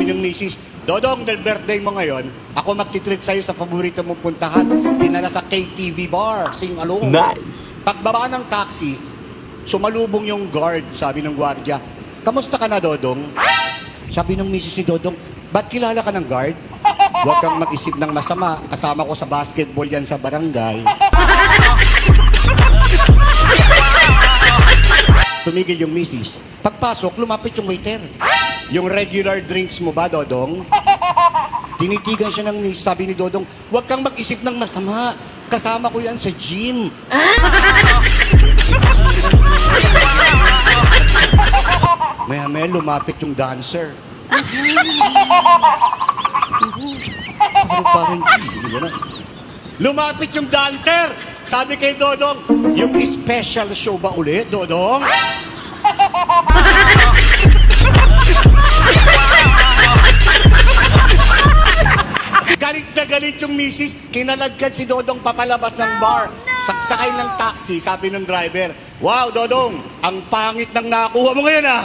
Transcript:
Sabi ng misis, Dodong, dahil birthday mo ngayon, ako magtitreat sa'yo sa paborito mong puntahan. Dinala sa KTV bar, sing along. Nice. Pagbaba ng taxi, sumalubong yung guard, sabi ng gwardiya, kamusta ka na, Dodong? Sabi ng misis ni Dodong, ba't kilala ka ng guard? Huwag kang mag-isip ng masama, kasama ko sa basketball yan sa barangay. Tumigil yung misis. Pagpasok, lumapit yung waiter. Yung regular drinks mo ba, Dodong? Tinitigan siya ng misis. Sabi ni Dodong, huwag kang mag-isip ng masama. Kasama ko yan sa gym. Maya-maya lumapit yung dancer. Lumapit yung dancer. Sabi kay Dodong, yung special show ba ulit, Dodong? Galit na galit yung misis. Kinalagkan si Dodong papalabas ng bar. Sakay ng taxi, sabi ng driver, wow, Dodong, ang pangit ng nakuha mo ngayon, ah.